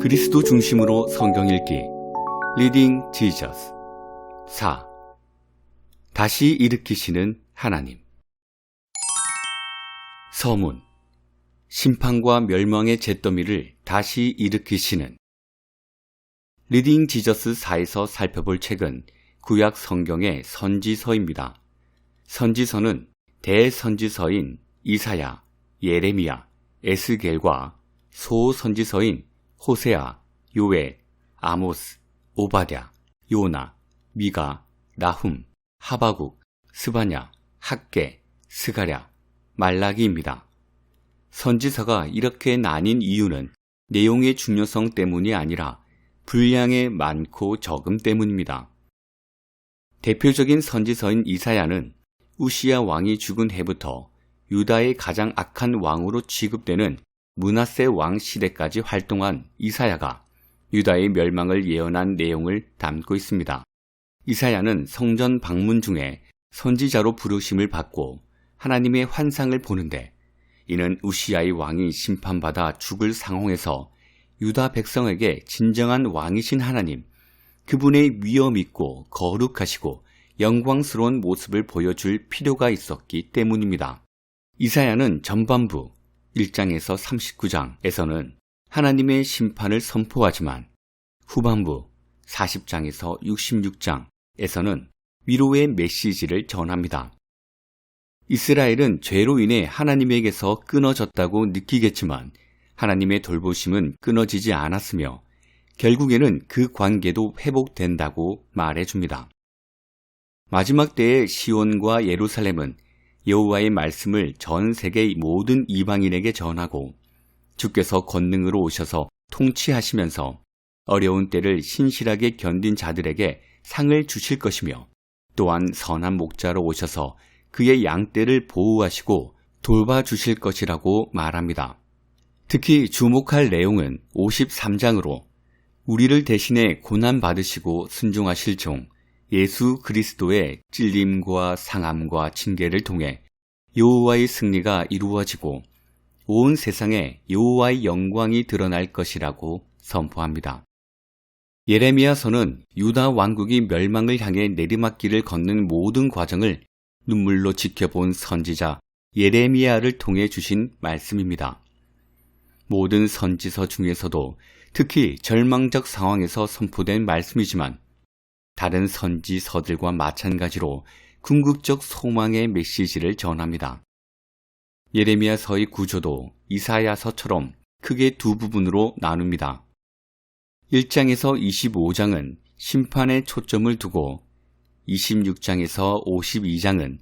그리스도 중심으로 성경 읽기 리딩 지저스 4. 다시 일으키시는 하나님. 서문. 심판과 멸망의 잿더미를 다시 일으키시는. 리딩 지저스 4에서 살펴볼 책은 구약 성경의 선지서입니다. 선지서는 대선지서인 이사야, 예레미야, 에스겔과 소선지서인 호세아, 요엘, 아모스, 오바댜, 요나, 미가, 나훔, 하바국, 스바냐, 학개, 스가랴, 말라기입니다. 선지서가 이렇게 나뉜 이유는 내용의 중요성 때문이 아니라 분량의 많고 적음 때문입니다. 대표적인 선지서인 이사야는 우시야 왕이 죽은 해부터 유다의 가장 악한 왕으로 취급되는 므낫세 왕 시대까지 활동한 이사야가 유다의 멸망을 예언한 내용을 담고 있습니다. 이사야는 성전 방문 중에 선지자로 부르심을 받고 하나님의 환상을 보는데, 이는 우시야의 왕이 심판받아 죽을 상황에서 유다 백성에게 진정한 왕이신 하나님, 그분의 위엄 있고 거룩하시고 영광스러운 모습을 보여줄 필요가 있었기 때문입니다. 이사야는 전반부 1장에서 39장에서는 하나님의 심판을 선포하지만 후반부 40장에서 66장에서는 위로의 메시지를 전합니다. 이스라엘은 죄로 인해 하나님에게서 끊어졌다고 느끼겠지만 하나님의 돌보심은 끊어지지 않았으며 결국에는 그 관계도 회복된다고 말해줍니다. 마지막 때의 시온과 예루살렘은 여호와의 말씀을 전 세계의 모든 이방인에게 전하고 주께서 권능으로 오셔서 통치하시면서 어려운 때를 신실하게 견딘 자들에게 상을 주실 것이며, 또한 선한 목자로 오셔서 그의 양떼를 보호하시고 돌봐주실 것이라고 말합니다. 특히 주목할 내용은 53장으로 우리를 대신해 고난받으시고 순종하실 종 예수 그리스도의 찔림과 상함과 징계를 통해 여호와의 승리가 이루어지고 온 세상에 여호와의 영광이 드러날 것이라고 선포합니다. 예레미야서는 유다 왕국이 멸망을 향해 내리막길을 걷는 모든 과정을 눈물로 지켜본 선지자 예레미야를 통해 주신 말씀입니다. 모든 선지서 중에서도 특히 절망적 상황에서 선포된 말씀이지만 다른 선지서들과 마찬가지로 궁극적 소망의 메시지를 전합니다. 예레미야서의 구조도 이사야서처럼 크게 두 부분으로 나눕니다. 1장에서 25장은 심판에 초점을 두고 26장에서 52장은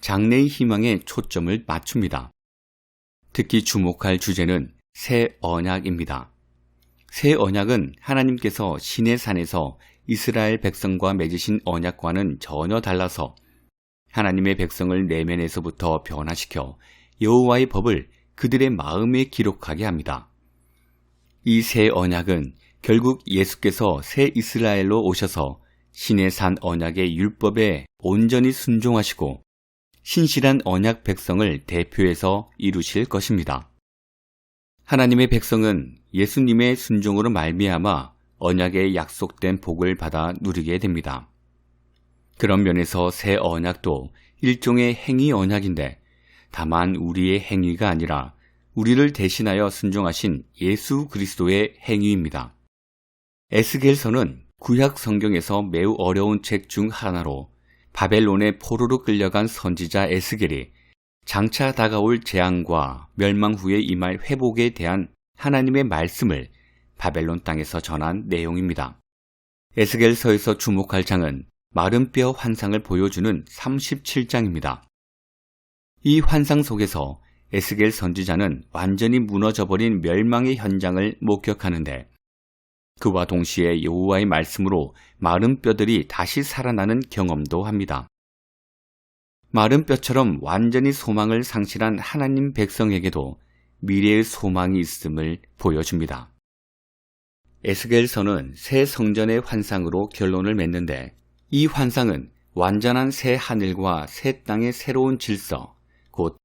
장래의 희망에 초점을 맞춥니다. 특히 주목할 주제는 새 언약입니다. 새 언약은 하나님께서 시내산에서 이스라엘 백성과 맺으신 언약과는 전혀 달라서 하나님의 백성을 내면에서부터 변화시켜 여호와의 법을 그들의 마음에 기록하게 합니다. 이 새 언약은 결국 예수께서 새 이스라엘로 오셔서 시내산 언약의 율법에 온전히 순종하시고 신실한 언약 백성을 대표해서 이루실 것입니다. 하나님의 백성은 예수님의 순종으로 말미암아 언약에 약속된 복을 받아 누리게 됩니다. 그런 면에서 새 언약도 일종의 행위 언약인데, 다만 우리의 행위가 아니라 우리를 대신하여 순종하신 예수 그리스도의 행위입니다. 에스겔서는 구약 성경에서 매우 어려운 책 중 하나로 바벨론의 포로로 끌려간 선지자 에스겔이 장차 다가올 재앙과 멸망 후에 임할 회복에 대한 하나님의 말씀을 바벨론 땅에서 전한 내용입니다. 에스겔서에서 주목할 장은 마른 뼈 환상을 보여주는 37장입니다. 이 환상 속에서 에스겔 선지자는 완전히 무너져버린 멸망의 현장을 목격하는데, 그와 동시에 여호와의 말씀으로 마른 뼈들이 다시 살아나는 경험도 합니다. 마른 뼈처럼 완전히 소망을 상실한 하나님 백성에게도 미래의 소망이 있음을 보여줍니다. 에스겔서는 새 성전의 환상으로 결론을 맺는데, 이 환상은 완전한 새 하늘과 새 땅의 새로운 질서, 곧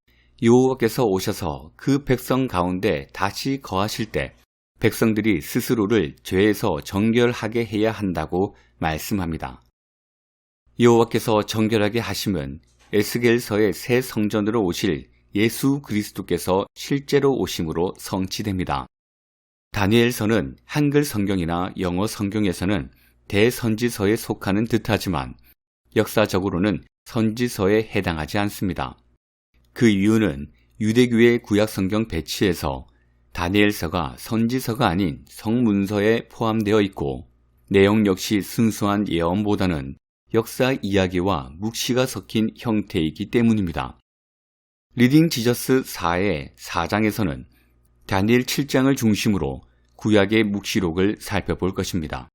여호와께서 오셔서 그 백성 가운데 다시 거하실 때 백성들이 스스로를 죄에서 정결하게 해야 한다고 말씀합니다. 여호와께서 정결하게 하심은 에스겔서의 새 성전으로 오실 예수 그리스도께서 실제로 오심으로 성취됩니다. 다니엘서는 한글 성경이나 영어 성경에서는 대선지서에 속하는 듯하지만 역사적으로는 선지서에 해당하지 않습니다. 그 이유는 유대교의 구약 성경 배치에서 다니엘서가 선지서가 아닌 성문서에 포함되어 있고 내용 역시 순수한 예언보다는 역사 이야기와 묵시가 섞인 형태이기 때문입니다. 리딩 지저스 4의 4장에서는 다니엘 7장을 중심으로 구약의 묵시록을 살펴볼 것입니다.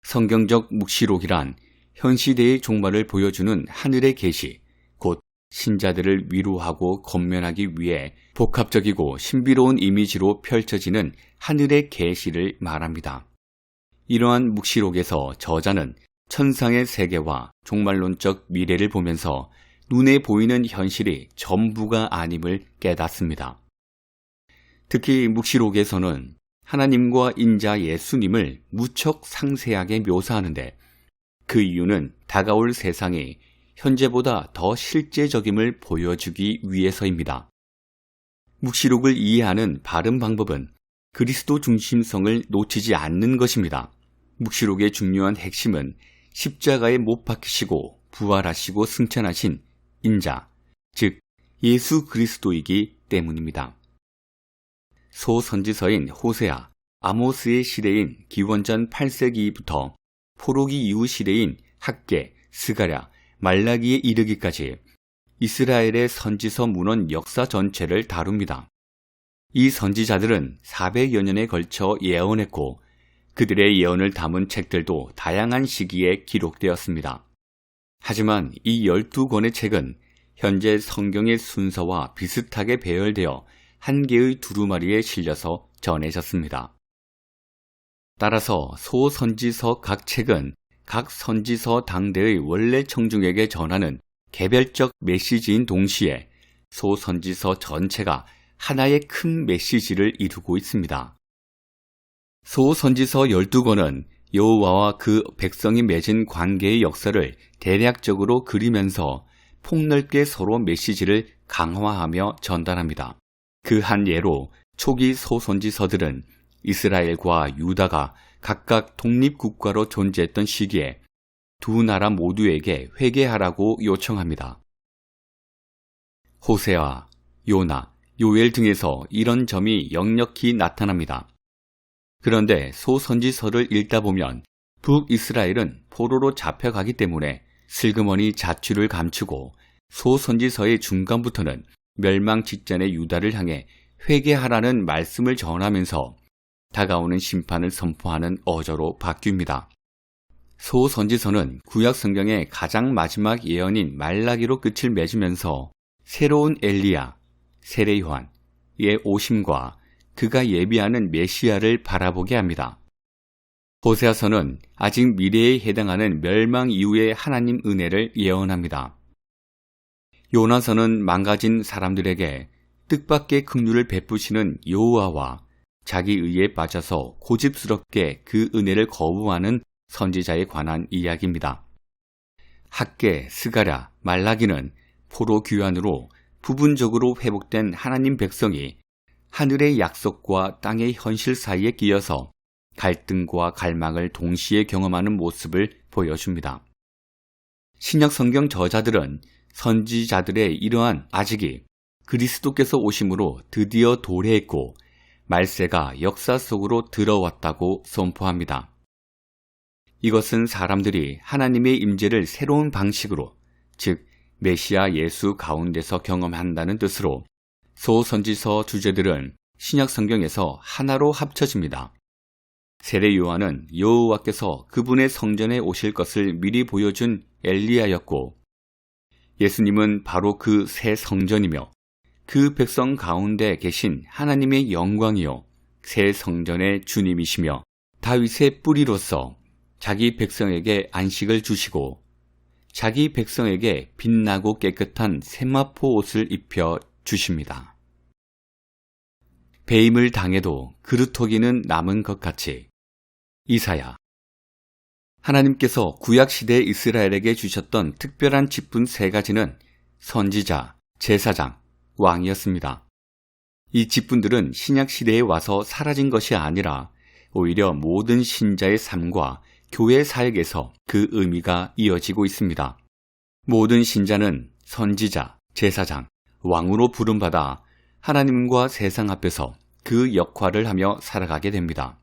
성경적 묵시록이란 현 시대의 종말을 보여주는 하늘의 계시, 곧 신자들을 위로하고 권면하기 위해 복합적이고 신비로운 이미지로 펼쳐지는 하늘의 계시를 말합니다. 이러한 묵시록에서 저자는 천상의 세계와 종말론적 미래를 보면서 눈에 보이는 현실이 전부가 아님을 깨닫습니다. 특히 묵시록에서는 하나님과 인자 예수님을 무척 상세하게 묘사하는데 그 이유는 다가올 세상이 현재보다 더 실제적임을 보여주기 위해서입니다. 묵시록을 이해하는 바른 방법은 그리스도 중심성을 놓치지 않는 것입니다. 묵시록의 중요한 핵심은 십자가에 못 박히시고 부활하시고 승천하신 인자, 즉 예수 그리스도이기 때문입니다. 소선지서인 호세아, 아모스의 시대인 기원전 8세기부터 포로기 이후 시대인 학개, 스가랴, 말라기에 이르기까지 이스라엘의 선지서 문헌 역사 전체를 다룹니다. 이 선지자들은 400여 년에 걸쳐 예언했고 그들의 예언을 담은 책들도 다양한 시기에 기록되었습니다. 하지만 이 12권의 책은 현재 성경의 순서와 비슷하게 배열되어 한 개의 두루마리에 실려서 전해졌습니다. 따라서 소선지서 각 책은 각 선지서 당대의 원래 청중에게 전하는 개별적 메시지인 동시에 소선지서 전체가 하나의 큰 메시지를 이루고 있습니다. 소선지서 12권은 여호와와 그 백성이 맺은 관계의 역사를 대략적으로 그리면서 폭넓게 서로 메시지를 강화하며 전달합니다. 그 한 예로 초기 소선지서들은 이스라엘과 유다가 각각 독립국가로 존재했던 시기에 두 나라 모두에게 회개하라고 요청합니다. 호세아, 요나, 요엘 등에서 이런 점이 역력히 나타납니다. 그런데 소선지서를 읽다 보면 북이스라엘은 포로로 잡혀가기 때문에 슬그머니 자취를 감추고 소선지서의 중간부터는 멸망 직전의 유다를 향해 회개하라는 말씀을 전하면서 다가오는 심판을 선포하는 어조로 바뀝니다. 소선지서는 구약 성경의 가장 마지막 예언인 말라기로 끝을 맺으면서 새로운 엘리야, 세례 요한의 오심과 그가 예비하는 메시아를 바라보게 합니다. 호세아서는 아직 미래에 해당하는 멸망 이후의 하나님 은혜를 예언합니다. 요나서는 망가진 사람들에게 뜻밖의 긍휼을 베푸시는 여호와와 자기 의에 빠져서 고집스럽게 그 은혜를 거부하는 선지자에 관한 이야기입니다. 학개, 스가랴, 말라기는 포로 귀환으로 부분적으로 회복된 하나님 백성이 하늘의 약속과 땅의 현실 사이에 끼어서 갈등과 갈망을 동시에 경험하는 모습을 보여줍니다. 신약 성경 저자들은 선지자들의 이러한 아직이 그리스도께서 오심으로 드디어 도래했고 말세가 역사 속으로 들어왔다고 선포합니다. 이것은 사람들이 하나님의 임재를 새로운 방식으로, 즉 메시아 예수 가운데서 경험한다는 뜻으로 소선지서 주제들은 신약 성경에서 하나로 합쳐집니다. 세례 요한은 여호와께서 그분의 성전에 오실 것을 미리 보여준 엘리야였고 예수님은 바로 그 새 성전이며 그 백성 가운데 계신 하나님의 영광이요 새 성전의 주님이시며 다윗의 뿌리로서 자기 백성에게 안식을 주시고 자기 백성에게 빛나고 깨끗한 세마포 옷을 입혀 주십니다. 배임을 당해도 그루터기는 남은 것 같이 이사야. 하나님께서 구약시대 이스라엘에게 주셨던 특별한 직분 3가지는 선지자, 제사장, 왕이었습니다. 이 직분들은 신약시대에 와서 사라진 것이 아니라 오히려 모든 신자의 삶과 교회 사역에서 그 의미가 이어지고 있습니다. 모든 신자는 선지자, 제사장, 왕으로 부름받아 하나님과 세상 앞에서 그 역할을 하며 살아가게 됩니다.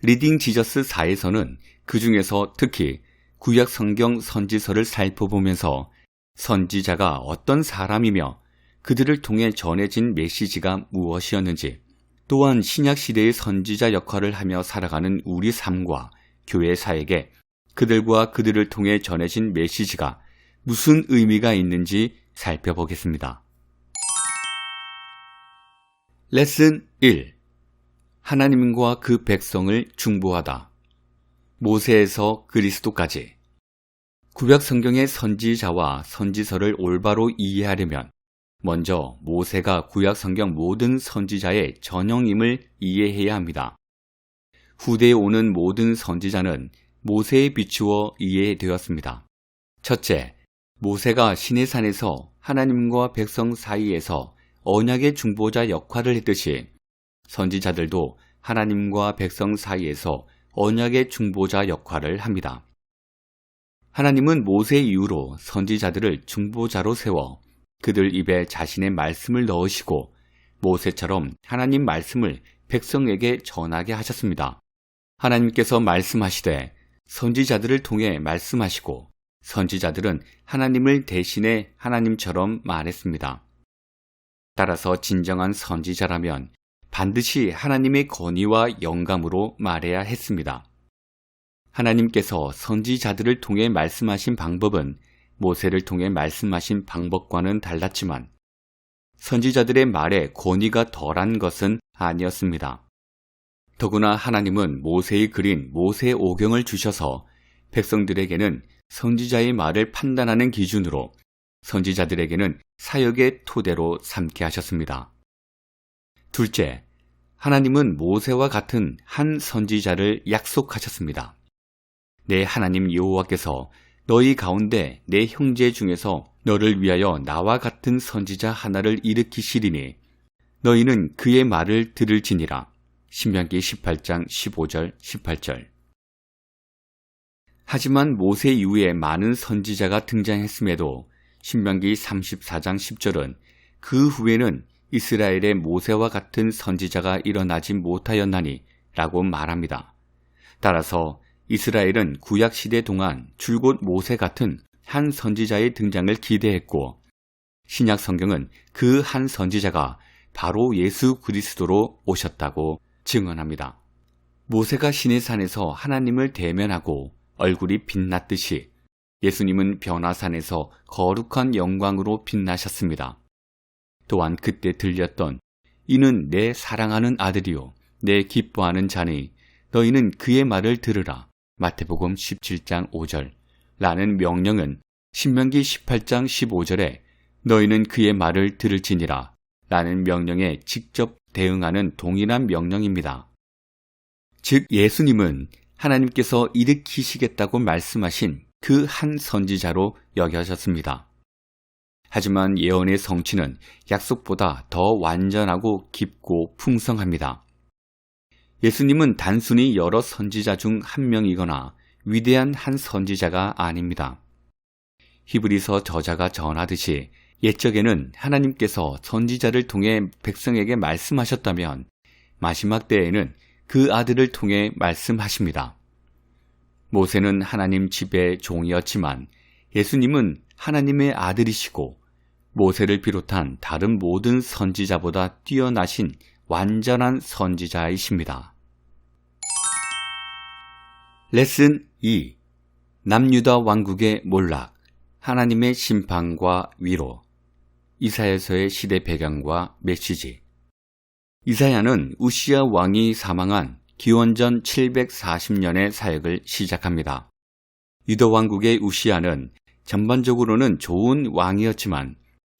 리딩 지저스 4에서는 그 중에서 특히 구약 성경 선지서를 살펴보면서 선지자가 어떤 사람이며 그들을 통해 전해진 메시지가 무엇이었는지, 또한 신약시대의 선지자 역할을 하며 살아가는 우리 삶과 교회 사역에 그들과 그들을 통해 전해진 메시지가 무슨 의미가 있는지 살펴보겠습니다. 레슨 1. 하나님과 그 백성을 중보하다. 모세에서 그리스도까지. 구약 성경의 선지자와 선지서를 올바로 이해하려면 먼저 모세가 구약 성경 모든 선지자의 전형임을 이해해야 합니다. 후대에 오는 모든 선지자는 모세에 비추어 이해되었습니다. 첫째, 모세가 시내산에서 하나님과 백성 사이에서 언약의 중보자 역할을 했듯이 선지자들도 하나님과 백성 사이에서 언약의 중보자 역할을 합니다. 하나님은 모세 이후로 선지자들을 중보자로 세워 그들 입에 자신의 말씀을 넣으시고 모세처럼 하나님 말씀을 백성에게 전하게 하셨습니다. 하나님께서 말씀하시되 선지자들을 통해 말씀하시고 선지자들은 하나님을 대신해 하나님처럼 말했습니다. 따라서 진정한 선지자라면 반드시 하나님의 건의와 영감으로 말해야 했습니다. 하나님께서 선지자들을 통해 말씀하신 방법은 모세를 통해 말씀하신 방법과는 달랐지만 선지자들의 말에 권위가 덜한 것은 아니었습니다. 더구나 하나님은 모세의 그린 모세오경을 주셔서 백성들에게는 선지자의 말을 판단하는 기준으로 선지자들에게는 사역의 토대로 삼게 하셨습니다. 둘째, 하나님은 모세와 같은 한 선지자를 약속하셨습니다. 내 하나님 여호와께서 너희 가운데 내 형제 중에서 너를 위하여 나와 같은 선지자 하나를 일으키시리니 너희는 그의 말을 들을지니라. 신명기 18장 15절 18절. 하지만 모세 이후에 많은 선지자가 등장했음에도 신명기 34장 10절은 그 후에는 이스라엘의 모세와 같은 선지자가 일어나지 못하였나니 라고 말합니다. 따라서 이스라엘은 구약시대 동안 줄곧 모세 같은 한 선지자의 등장을 기대했고 신약 성경은 그 한 선지자가 바로 예수 그리스도로 오셨다고 증언합니다. 모세가 시내산에서 하나님을 대면하고 얼굴이 빛났듯이 예수님은 변화산에서 거룩한 영광으로 빛나셨습니다. 또한 그때 들렸던 이는 내 사랑하는 아들이요 내 기뻐하는 자니 너희는 그의 말을 들으라. 마태복음 17장 5절 라는 명령은 신명기 18장 15절에 너희는 그의 말을 들을지니라 라는 명령에 직접 대응하는 동일한 명령입니다. 즉 예수님은 하나님께서 일으키시겠다고 말씀하신 그 한 선지자로 여겨졌습니다. 하지만 예언의 성취는 약속보다 더 완전하고 깊고 풍성합니다. 예수님은 단순히 여러 선지자 중 한 명이거나 위대한 한 선지자가 아닙니다. 히브리서 저자가 전하듯이 옛적에는 하나님께서 선지자를 통해 백성에게 말씀하셨다면 마지막 때에는 그 아들을 통해 말씀하십니다. 모세는 하나님 집의 종이었지만 예수님은 하나님의 아들이시고 모세를 비롯한 다른 모든 선지자보다 뛰어나신 완전한 선지자이십니다. 레슨 2. 남유다 왕국의 몰락, 하나님의 심판과 위로. 이사야서의 시대 배경과 메시지. 이사야는 우시야 왕이 사망한 기원전 740년의 사역을 시작합니다. 유다 왕국의 우시야는 전반적으로는 좋은 왕이었지만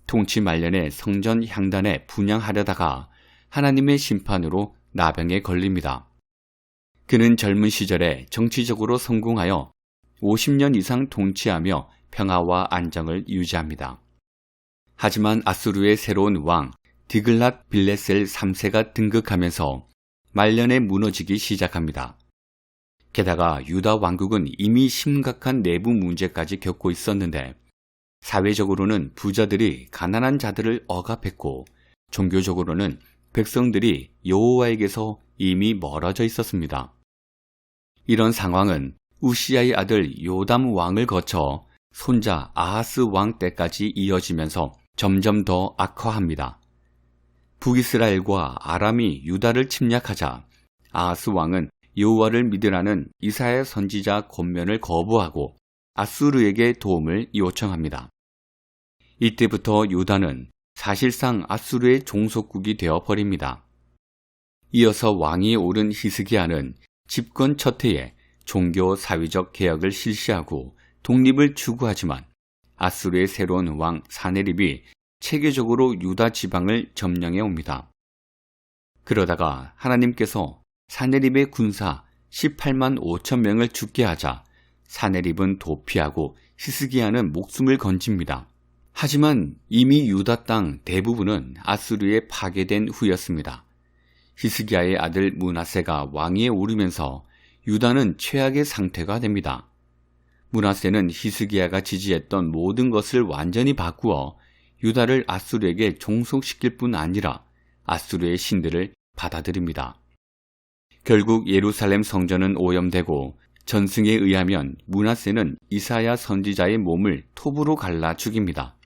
통치 말년에 성전 향단에 분향하려다가 하나님의 심판으로 나병에 걸립니다. 그는 젊은 시절에 정치적으로 성공하여 50년 이상 통치하며 평화와 안정을 유지합니다. 하지만 아수르의 새로운 왕 디글랏 빌레셀 3세가 등극하면서 말년에 무너지기 시작합니다. 게다가 유다 왕국은 이미 심각한 내부 문제까지 겪고 있었는데 사회적으로는 부자들이 가난한 자들을 억압했고 종교적으로는 백성들이 여호와에게서 이미 멀어져 있었습니다. 이런 상황은 우시야의 아들 요담 왕을 거쳐 손자 아하스 왕 때까지 이어지면서 점점 더 악화합니다. 북이스라엘과 아람이 유다를 침략하자 아하스 왕은 여호와를 믿으라는 이사야 선지자 권면을 거부하고 아수르에게 도움을 요청합니다. 이때부터 유다는 사실상 아수르의 종속국이 되어 버립니다. 이어서 왕위에 오른 히스기야는 집권 첫 해에 종교 사회적 개혁을 실시하고 독립을 추구하지만 아수르의 새로운 왕 사네립이 체계적으로 유다 지방을 점령해 옵니다. 그러다가 하나님께서 사네립의 군사 18만 5천 명을 죽게 하자 사네립은 도피하고 히스기야는 목숨을 건집니다. 하지만 이미 유다 땅 대부분은 아수르에 파괴된 후였습니다. 히스기야의 아들 므낫세가 왕위에 오르면서 유다는 최악의 상태가 됩니다. 므낫세는 히스기야가 지지했던 모든 것을 완전히 바꾸어 유다를 아수르에게 종속시킬 뿐 아니라 아수르의 신들을 받아들입니다. 결국 예루살렘 성전은 오염되고 전승에 의하면 므낫세는 이사야 선지자의 몸을 톱으로 갈라 죽입니다.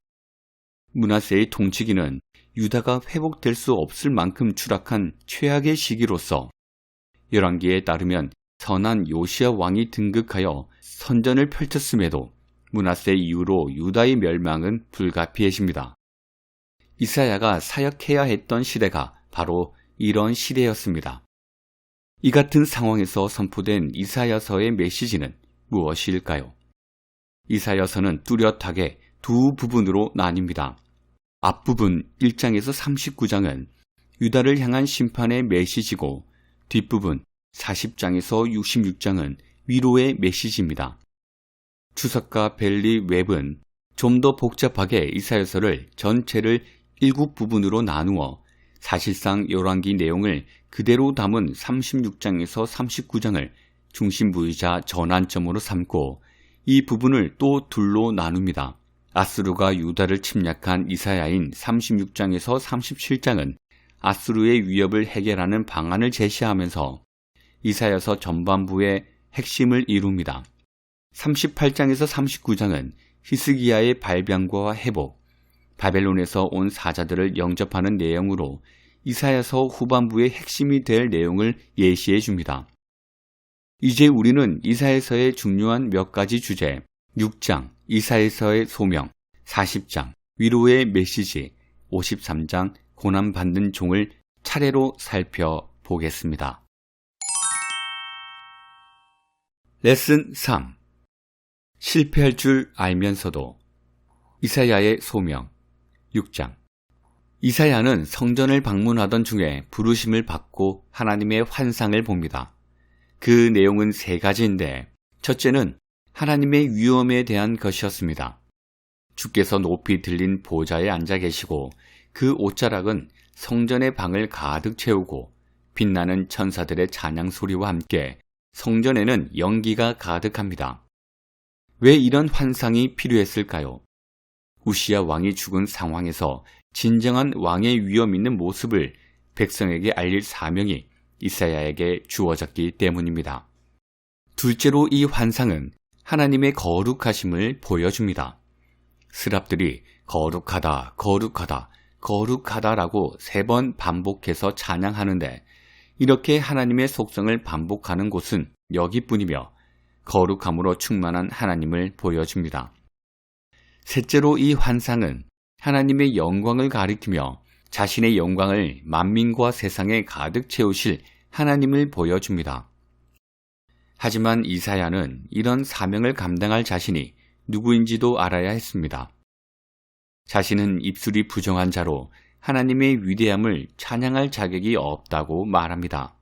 므낫세의 통치기는 유다가 회복될 수 없을 만큼 추락한 최악의 시기로서 열왕기에 따르면 선한 요시야 왕이 등극하여 선전을 펼쳤음에도 므낫세 이후로 유다의 멸망은 불가피해집니다. 이사야가 사역해야 했던 시대가 바로 이런 시대였습니다. 이 같은 상황에서 선포된 이사야서의 메시지는 무엇일까요? 이사야서는 뚜렷하게 두 부분으로 나뉩니다. 앞부분 1장에서 39장은 유다를 향한 심판의 메시지고 뒷부분 40장에서 66장은 위로의 메시지입니다. 추석과 벨리 웹은 좀 더 복잡하게 이사야서를 전체를 7부분으로 나누어 사실상 열왕기 내용을 그대로 담은 36장에서 39장을 중심부이자 전환점으로 삼고 이 부분을 또 둘로 나눕니다. 아수르가 유다를 침략한 이사야인 36장에서 37장은 아수르의 위협을 해결하는 방안을 제시하면서 이사야서 전반부의 핵심을 이룹니다. 38장에서 39장은 히스기야의 발병과 회복, 바벨론에서 온 사자들을 영접하는 내용으로 이사야서 후반부의 핵심이 될 내용을 예시해 줍니다. 이제 우리는 이사야서의 중요한 몇 가지 주제, 6장 이사야서의 소명, 40장 위로의 메시지, 53장 고난받는 종을 차례로 살펴보겠습니다. 레슨 3. 실패할 줄 알면서도 이사야의 소명 6장 이사야는 성전을 방문하던 중에 부르심을 받고 하나님의 환상을 봅니다. 그 내용은 세 가지인데 첫째는 하나님의 위엄에 대한 것이었습니다. 주께서 높이 들린 보좌에 앉아 계시고 그 옷자락은 성전의 방을 가득 채우고 빛나는 천사들의 찬양 소리와 함께 성전에는 연기가 가득합니다. 왜 이런 환상이 필요했을까요? 우시야 왕이 죽은 상황에서 진정한 왕의 위엄 있는 모습을 백성에게 알릴 사명이 이사야에게 주어졌기 때문입니다. 둘째로 이 환상은 하나님의 거룩하심을 보여줍니다. 스랍들이 거룩하다, 거룩하다, 거룩하다라고 3번 반복해서 찬양하는데 이렇게 하나님의 속성을 반복하는 곳은 여기뿐이며 거룩함으로 충만한 하나님을 보여줍니다. 셋째로 이 환상은 하나님의 영광을 가리키며 자신의 영광을 만민과 세상에 가득 채우실 하나님을 보여줍니다. 하지만 이사야는 이런 사명을 감당할 자신이 누구인지도 알아야 했습니다. 자신은 입술이 부정한 자로 하나님의 위대함을 찬양할 자격이 없다고 말합니다.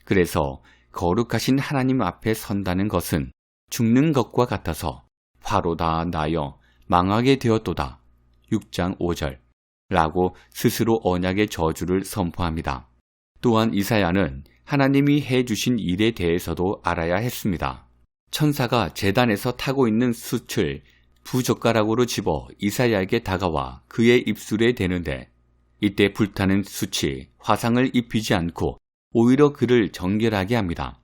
그래서 거룩하신 하나님 앞에 선다는 것은 죽는 것과 같아서 화로다 나여 망하게 되었도다. 6장 5절 라고 스스로 언약의 저주를 선포합니다. 또한 이사야는 하나님이 해주신 일에 대해서도 알아야 했습니다. 천사가 제단에서 타고 있는 숯을 부젓가락으로 집어 이사야에게 다가와 그의 입술에 대는데 이때 불타는 숯이 화상을 입히지 않고 오히려 그를 정결하게 합니다.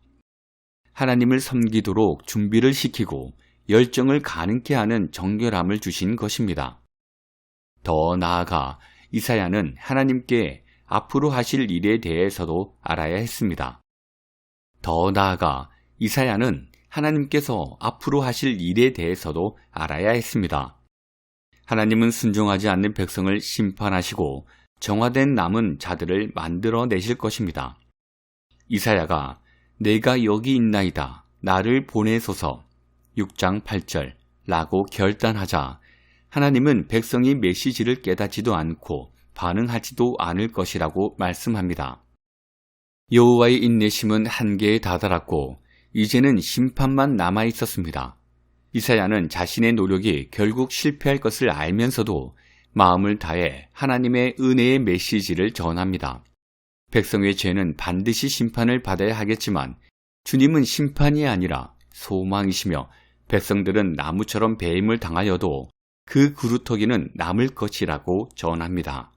하나님을 섬기도록 준비를 시키고 열정을 가능케 하는 정결함을 주신 것입니다. 더 나아가 이사야는 하나님께 앞으로 하실 일에 대해서도 알아야 했습니다. 더 나아가 이사야는 하나님께서 앞으로 하실 일에 대해서도 알아야 했습니다. 하나님은 순종하지 않는 백성을 심판하시고 정화된 남은 자들을 만들어내실 것입니다. 이사야가 내가 여기 있나이다. 나를 보내소서 6장 8절 라고 결단하자 하나님은 백성이 메시지를 깨닫지도 않고 반응하지도 않을 것이라고 말씀합니다. 여호와의 인내심은 한계에 다다랐고 이제는 심판만 남아 있었습니다. 이사야는 자신의 노력이 결국 실패할 것을 알면서도 마음을 다해 하나님의 은혜의 메시지를 전합니다. 백성의 죄는 반드시 심판을 받아야 하겠지만 주님은 심판이 아니라 소망이시며 백성들은 나무처럼 배임을 당하여도 그 그루터기는 남을 것이라고 전합니다.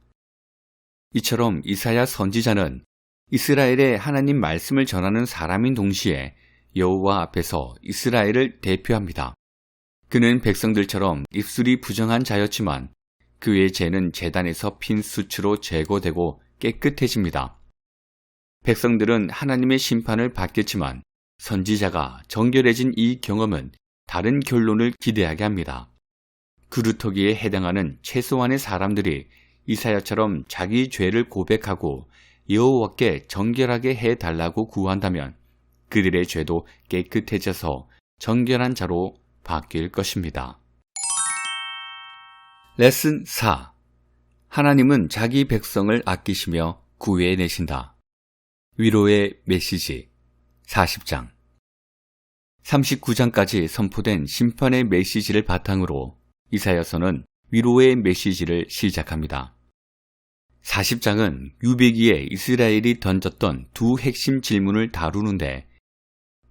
이처럼 이사야 선지자는 이스라엘의 하나님 말씀을 전하는 사람인 동시에 여호와 앞에서 이스라엘을 대표합니다. 그는 백성들처럼 입술이 부정한 자였지만 그의 죄는 제단에서 핀 숯으로 제거되고 깨끗해집니다. 백성들은 하나님의 심판을 받겠지만 선지자가 정결해진 이 경험은 다른 결론을 기대하게 합니다. 그루터기에 해당하는 최소한의 사람들이 이사야처럼 자기 죄를 고백하고 여호와께 정결하게 해달라고 구한다면 그들의 죄도 깨끗해져서 정결한 자로 바뀔 것입니다. 레슨 4. 하나님은 자기 백성을 아끼시며 구해내신다. 위로의 메시지 40장 39장까지 선포된 심판의 메시지를 바탕으로 이사야서는 위로의 메시지를 시작합니다. 40장은 유배기에 이스라엘이 던졌던 두 핵심 질문을 다루는데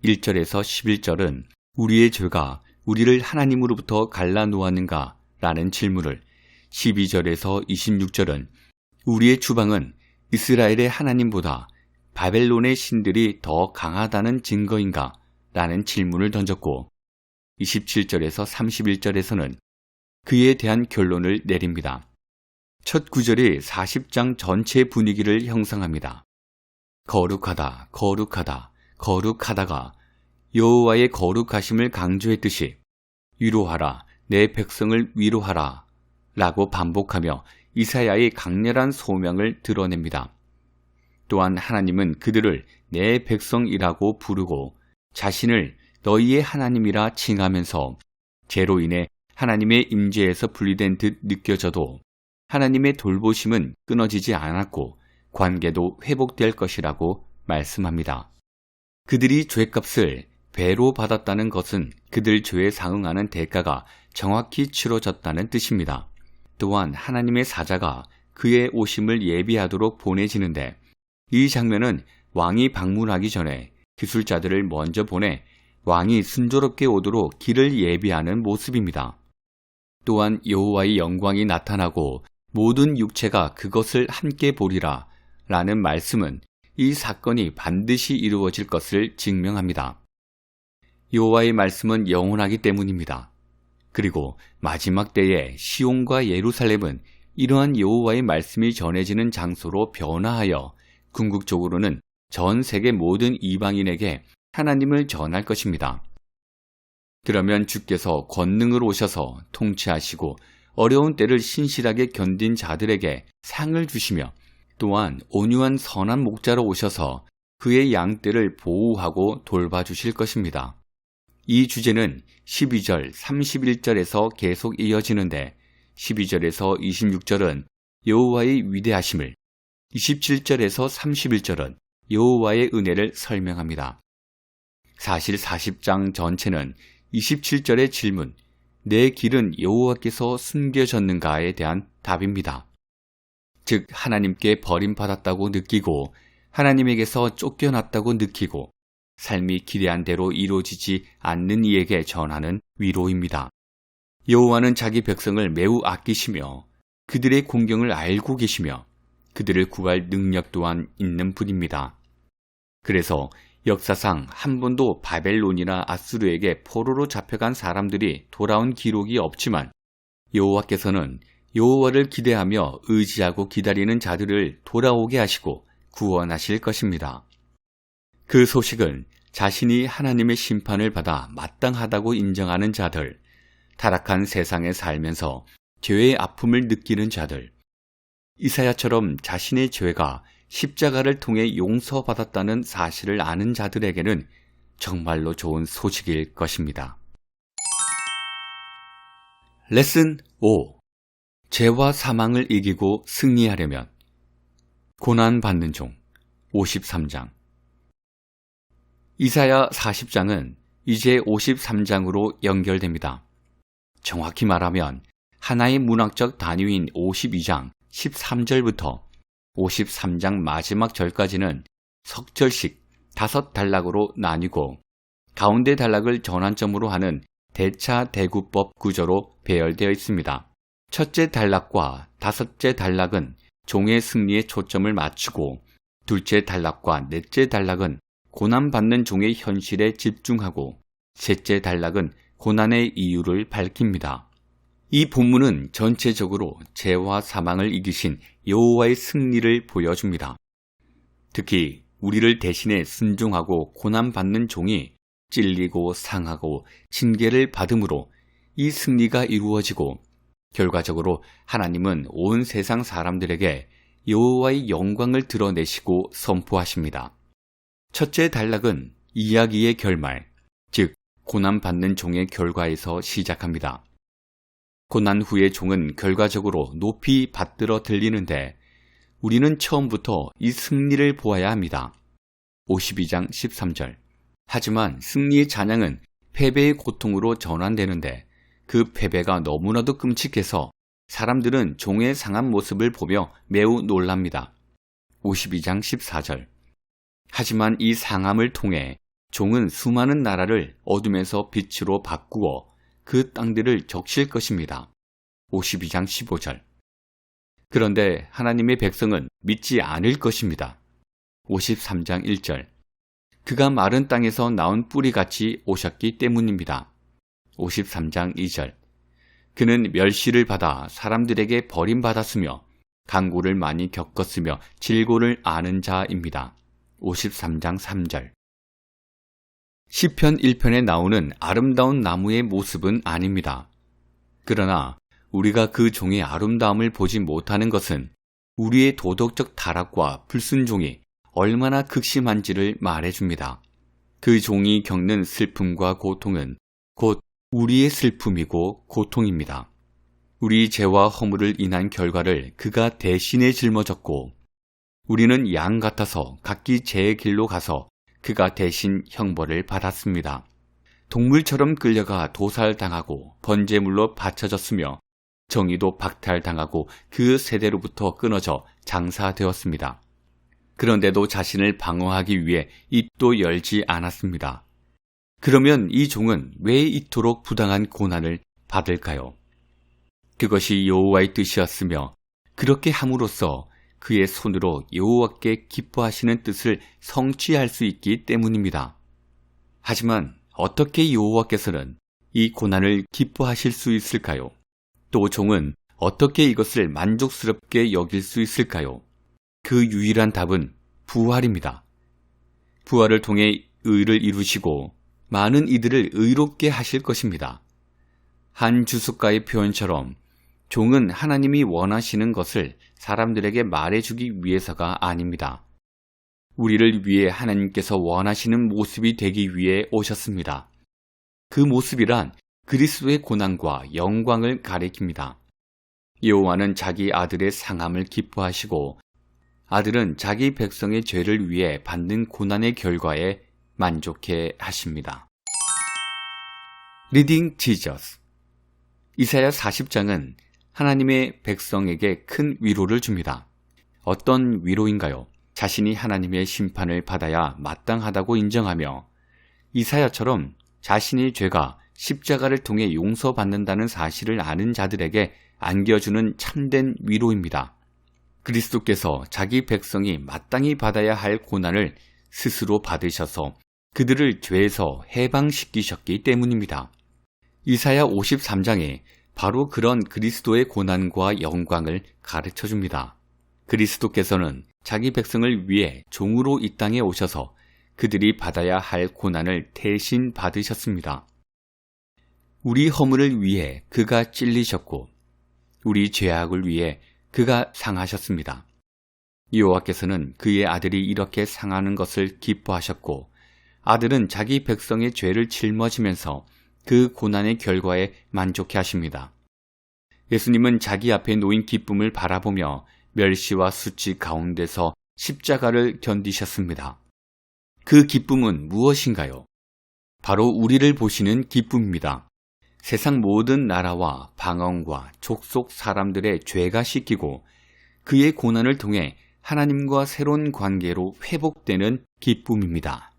1절에서 11절은 우리의 죄가 우리를 하나님으로부터 갈라놓았는가? 라는 질문을 12절에서 26절은 우리의 주방은 이스라엘의 하나님보다 바벨론의 신들이 더 강하다는 증거인가? 라는 질문을 던졌고 27절에서 31절에서는 그에 대한 결론을 내립니다. 첫 구절이 40장 전체 분위기를 형성합니다. 거룩하다, 거룩하다, 거룩하다가 여호와의 거룩하심을 강조했듯이 위로하라, 내 백성을 위로하라 라고 반복하며 이사야의 강렬한 소명을 드러냅니다. 또한 하나님은 그들을 내 백성이라고 부르고 자신을 너희의 하나님이라 칭하면서 죄로 인해 하나님의 임재에서 분리된 듯 느껴져도 하나님의 돌보심은 끊어지지 않았고 관계도 회복될 것이라고 말씀합니다. 그들이 죄값을 배로 받았다는 것은 그들 죄에 상응하는 대가가 정확히 치러졌다는 뜻입니다. 또한 하나님의 사자가 그의 오심을 예비하도록 보내지는데 이 장면은 왕이 방문하기 전에 기술자들을 먼저 보내 왕이 순조롭게 오도록 길을 예비하는 모습입니다. 또한 여호와의 영광이 나타나고 모든 육체가 그것을 함께 보리라 라는 말씀은 이 사건이 반드시 이루어질 것을 증명합니다. 여호와의 말씀은 영원하기 때문입니다. 그리고 마지막 때에 시온과 예루살렘은 이러한 여호와의 말씀이 전해지는 장소로 변화하여 궁극적으로는 전 세계 모든 이방인에게 하나님을 전할 것입니다. 그러면 주께서 권능으로 오셔서 통치하시고 어려운 때를 신실하게 견딘 자들에게 상을 주시며 또한 온유한 선한 목자로 오셔서 그의 양떼를 보호하고 돌봐주실 것입니다. 이 주제는 12절, 31절에서 계속 이어지는데 12절에서 26절은 여호와의 위대하심을, 27절에서 31절은 여호와의 은혜를 설명합니다. 사실 40장 전체는 27절의 질문, 내 길은 여호와께서 숨겨졌는가에 대한 답입니다. 즉 하나님께 버림받았다고 느끼고 하나님에게서 쫓겨났다고 느끼고 삶이 기대한 대로 이루어지지 않는 이에게 전하는 위로입니다. 여호와는 자기 백성을 매우 아끼시며 그들의 공경을 알고 계시며 그들을 구할 능력 또한 있는 분입니다. 그래서 역사상 한 번도 바벨론이나 아수르에게 포로로 잡혀간 사람들이 돌아온 기록이 없지만 여호와께서는 여호와를 기대하며 의지하고 기다리는 자들을 돌아오게 하시고 구원하실 것입니다. 그 소식은 자신이 하나님의 심판을 받아 마땅하다고 인정하는 자들, 타락한 세상에 살면서 죄의 아픔을 느끼는 자들, 이사야처럼 자신의 죄가 십자가를 통해 용서받았다는 사실을 아는 자들에게는 정말로 좋은 소식일 것입니다. 레슨 5. 죄와 사망을 이기고 승리하려면 고난받는 종 53장. 이사야 40장은 이제 53장으로 연결됩니다. 정확히 말하면 하나의 문학적 단위인 52장 13절부터 53장 마지막 절까지는 석절식 5단락으로 나뉘고 가운데 단락을 전환점으로 하는 대차대구법 구조로 배열되어 있습니다. 첫째 단락과 다섯째 단락은 종의 승리에 초점을 맞추고 둘째 단락과 넷째 단락은 고난받는 종의 현실에 집중하고 셋째 단락은 고난의 이유를 밝힙니다. 이 본문은 전체적으로 죄와 사망을 이기신 여호와의 승리를 보여줍니다. 특히 우리를 대신해 순종하고 고난받는 종이 찔리고 상하고 징계를 받음으로 이 승리가 이루어지고 결과적으로 하나님은 온 세상 사람들에게 여호와의 영광을 드러내시고 선포하십니다. 첫째 단락은 이야기의 결말, 즉 고난받는 종의 결과에서 시작합니다. 고난 후의 종은 결과적으로 높이 받들어 들리는데 우리는 처음부터 이 승리를 보아야 합니다. 52장 13절. 하지만 승리의 찬양은 패배의 고통으로 전환되는데 그 패배가 너무나도 끔찍해서 사람들은 종의 상한 모습을 보며 매우 놀랍니다. 52장 14절. 하지만 이 상함을 통해 종은 수많은 나라를 어둠에서 빛으로 바꾸어 그 땅들을 적실 것입니다. 52장 15절. 그런데 하나님의 백성은 믿지 않을 것입니다. 53장 1절. 그가 마른 땅에서 나온 뿌리같이 오셨기 때문입니다. 53장 2절. 그는 멸시를 받아 사람들에게 버림받았으며 강구를 많이 겪었으며 질고를 아는 자입니다. 53장 3절. 시편 1편에 나오는 아름다운 나무의 모습은 아닙니다. 그러나 우리가 그 종의 아름다움을 보지 못하는 것은 우리의 도덕적 타락과 불순종이 얼마나 극심한지를 말해줍니다. 그 종이 겪는 슬픔과 고통은 곧 우리의 슬픔이고 고통입니다. 우리 죄와 허물을 인한 결과를 그가 대신에 짊어졌고 우리는 양 같아서 각기 제 길로 가서 그가 대신 형벌을 받았습니다. 동물처럼 끌려가 도살당하고 번제물로 바쳐졌으며 정의도 박탈당하고 그 세대로부터 끊어져 장사되었습니다. 그런데도 자신을 방어하기 위해 입도 열지 않았습니다. 그러면 이 종은 왜 이토록 부당한 고난을 받을까요? 그것이 여호와의 뜻이었으며 그렇게 함으로써 그의 손으로 여호와께 기뻐하시는 뜻을 성취할 수 있기 때문입니다. 하지만 어떻게 여호와께서는 이 고난을 기뻐하실 수 있을까요? 또 종은 어떻게 이것을 만족스럽게 여길 수 있을까요? 그 유일한 답은 부활입니다. 부활을 통해 의를 이루시고 많은 이들을 의롭게 하실 것입니다. 한 주석가의 표현처럼 종은 하나님이 원하시는 것을 사람들에게 말해주기 위해서가 아닙니다. 우리를 위해 하나님께서 원하시는 모습이 되기 위해 오셨습니다. 그 모습이란 그리스도의 고난과 영광을 가리킵니다. 여호와는 자기 아들의 상함을 기뻐하시고 아들은 자기 백성의 죄를 위해 받는 고난의 결과에 만족해 하십니다. 리딩 지저스. 이사야 40장은 하나님의 백성에게 큰 위로를 줍니다. 어떤 위로인가요? 자신이 하나님의 심판을 받아야 마땅하다고 인정하며 이사야처럼 자신의 죄가 십자가를 통해 용서받는다는 사실을 아는 자들에게 안겨주는 참된 위로입니다. 그리스도께서 자기 백성이 마땅히 받아야 할 고난을 스스로 받으셔서 그들을 죄에서 해방시키셨기 때문입니다. 이사야 53장에 바로 그런 그리스도의 고난과 영광을 가르쳐 줍니다. 그리스도께서는 자기 백성을 위해 종으로 이 땅에 오셔서 그들이 받아야 할 고난을 대신 받으셨습니다. 우리 허물을 위해 그가 찔리셨고 우리 죄악을 위해 그가 상하셨습니다. 여호와께서는 그의 아들이 이렇게 상하는 것을 기뻐하셨고 아들은 자기 백성의 죄를 짊어지면서 그 고난의 결과에 만족해 하십니다. 예수님은 자기 앞에 놓인 기쁨을 바라보며 멸시와 수치 가운데서 십자가를 견디셨습니다. 그 기쁨은 무엇인가요? 바로 우리를 보시는 기쁨입니다. 세상 모든 나라와 방언과 족속 사람들의 죄가 씻기고 그의 고난을 통해 하나님과 새로운 관계로 회복되는 기쁨입니다.